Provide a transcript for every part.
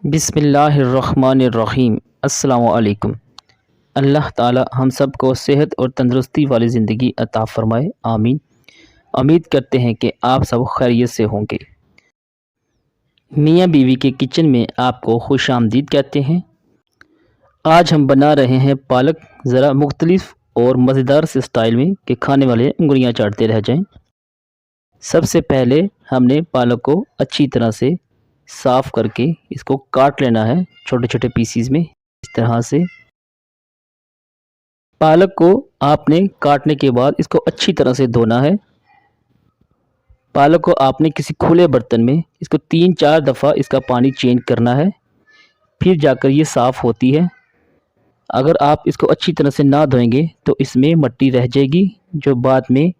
बिस्मिल्लाहिर्रहमानिर्रहीम। अस्सलामुअलैकुम। अल्लाह ताला हम सब को सेहत और तंदुरुस्ती वाली ज़िंदगी अता फ़रमाए, आमीन। उम्मीद करते हैं कि आप सब खैरियत से होंगे। मियाँ बीवी के किचन में आपको खुशामदीद कहते हैं। आज हम बना रहे हैं पालक, ज़रा मुख्तलिफ और मज़ेदार से स्टाइल में कि खाने वाले उंगलियां चाटते रह जाएं। सबसे पहले हमने पालक को अच्छी तरह से साफ़ करके इसको काट लेना है छोटे छोटे पीसीज में। इस तरह से पालक को आपने काटने के बाद इसको अच्छी तरह से धोना है। पालक को आपने किसी खुले बर्तन में इसको 3-4 दफ़ा इसका पानी चेंज करना है, फिर जाकर ये साफ़ होती है। अगर आप इसको अच्छी तरह से ना धोएंगे तो इसमें मिट्टी रह जाएगी, जो बाद में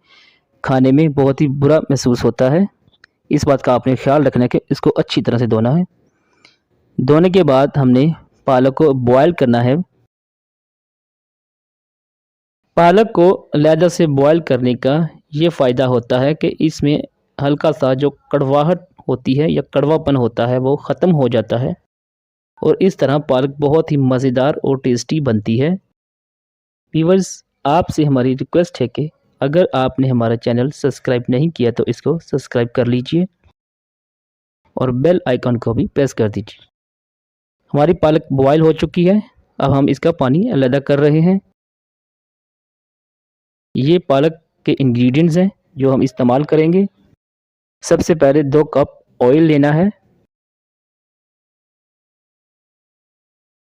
खाने में बहुत ही बुरा महसूस होता है। इस बात का आपने ख्याल रखना है कि इसको अच्छी तरह से धोना है। धोने के बाद हमने पालक को बॉयल करना है। पालक को अलहदा से बॉयल करने का ये फ़ायदा होता है कि इसमें हल्का सा जो कड़वाहट होती है या कड़वापन होता है वो ख़त्म हो जाता है और इस तरह पालक बहुत ही मज़ेदार और टेस्टी बनती है। व्यूअर्स, आपसे हमारी रिक्वेस्ट है कि अगर आपने हमारा चैनल सब्सक्राइब नहीं किया तो इसको सब्सक्राइब कर लीजिए और बेल आइकन को भी प्रेस कर दीजिए। हमारी पालक बॉयल हो चुकी है, अब हम इसका पानी अलहदा कर रहे हैं। ये पालक के इंग्रेडिएंट्स हैं जो हम इस्तेमाल करेंगे। सबसे पहले 2 कप ऑयल लेना है।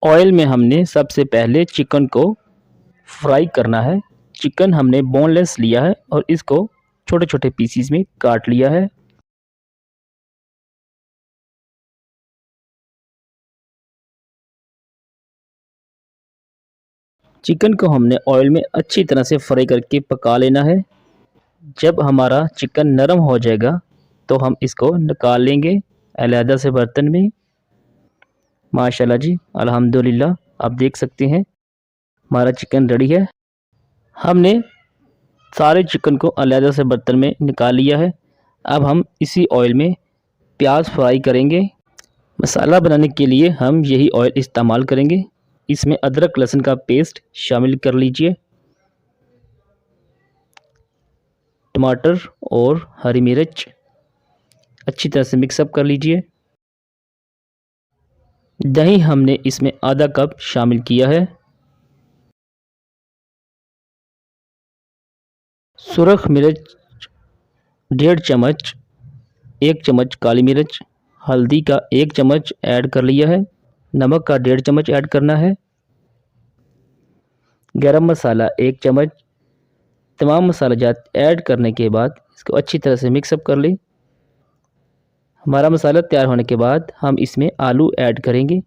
ऑयल में हमने सबसे पहले चिकन को फ्राई करना है। चिकन हमने बोनलेस लिया है और इसको छोटे छोटे पीसीज में काट लिया है। चिकन को हमने ऑयल में अच्छी तरह से फ्राई करके पका लेना है। जब हमारा चिकन नरम हो जाएगा तो हम इसको निकाल लेंगे अलहदा से बर्तन में। माशाल्लाह जी, अल्हम्दुलिल्लाह, आप देख सकते हैं हमारा चिकन रेडी है। हमने सारे चिकन को अलहदा से बर्तन में निकाल लिया है। अब हम इसी ऑयल में प्याज फ्राई करेंगे। मसाला बनाने के लिए हम यही ऑयल इस्तेमाल करेंगे। इसमें अदरक लहसुन का पेस्ट शामिल कर लीजिए, टमाटर और हरी मिर्च अच्छी तरह से मिक्सअप कर लीजिए। दही हमने इसमें आधा कप शामिल किया है। सुरख मिर्च 1.5 चम्मच, 1 चम्मच काली मिर्च, हल्दी का 1 चम्मच ऐड कर लिया है, नमक का 1.5 चम्मच ऐड करना है, गरम मसाला 1 चम्मच। तमाम मसाला जात ऐड करने के बाद इसको अच्छी तरह से मिक्सअप कर लें। हमारा मसाला तैयार होने के बाद हम इसमें आलू ऐड करेंगे।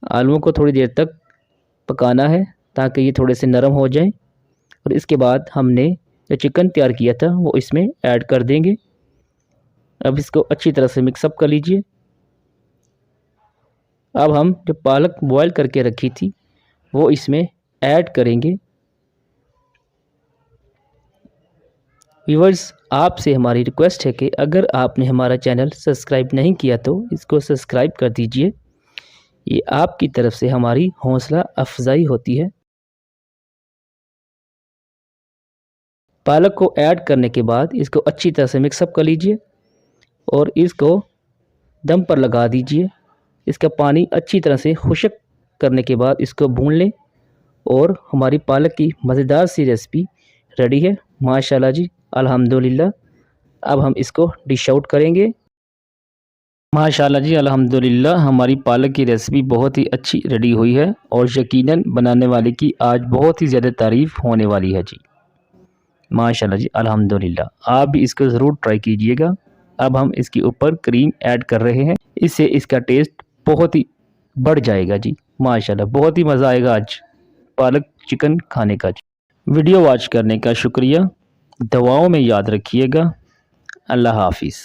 आलूओं को थोड़ी देर तक पकाना है ताकि ये थोड़े से नरम हो जाएं और इसके बाद हमने जो चिकन तैयार किया था वो इसमें ऐड कर देंगे। अब इसको अच्छी तरह से मिक्सअप कर लीजिए। अब हम जो पालक बॉयल करके रखी थी वो इसमें ऐड करेंगे। व्यूअर्स, आपसे हमारी रिक्वेस्ट है कि अगर आपने हमारा चैनल सब्सक्राइब नहीं किया तो इसको सब्सक्राइब कर दीजिए। ये आपकी तरफ से हमारी हौसला अफजाई होती है। पालक को ऐड करने के बाद इसको अच्छी तरह से मिक्सअप कर लीजिए और इसको दम पर लगा दीजिए। इसका पानी अच्छी तरह से खुश्क करने के बाद इसको भून लें और हमारी पालक की मज़ेदार सी रेसिपी रेडी है। माशाल्लाह जी, अल्हम्दुलिल्लाह। अब हम इसको डिश आउट करेंगे। माशाल्लाह जी, अल्हम्दुलिल्लाह, हमारी पालक की रेसिपी बहुत ही अच्छी रेडी हुई है और यकीनन बनाने वाले की आज बहुत ही ज़्यादा तारीफ़ होने वाली है जी। माशाल्लाह जी, अल्हम्दुलिल्लाह, आप भी इसको ज़रूर ट्राई कीजिएगा। अब हम इसके ऊपर क्रीम ऐड कर रहे हैं, इससे इसका टेस्ट बहुत ही बढ़ जाएगा जी। माशाल्लाह, बहुत ही मज़ा आएगा आज पालक चिकन खाने का। वीडियो वॉच करने का शुक्रिया। दुआओं में याद रखिएगा। अल्लाह हाफिज़।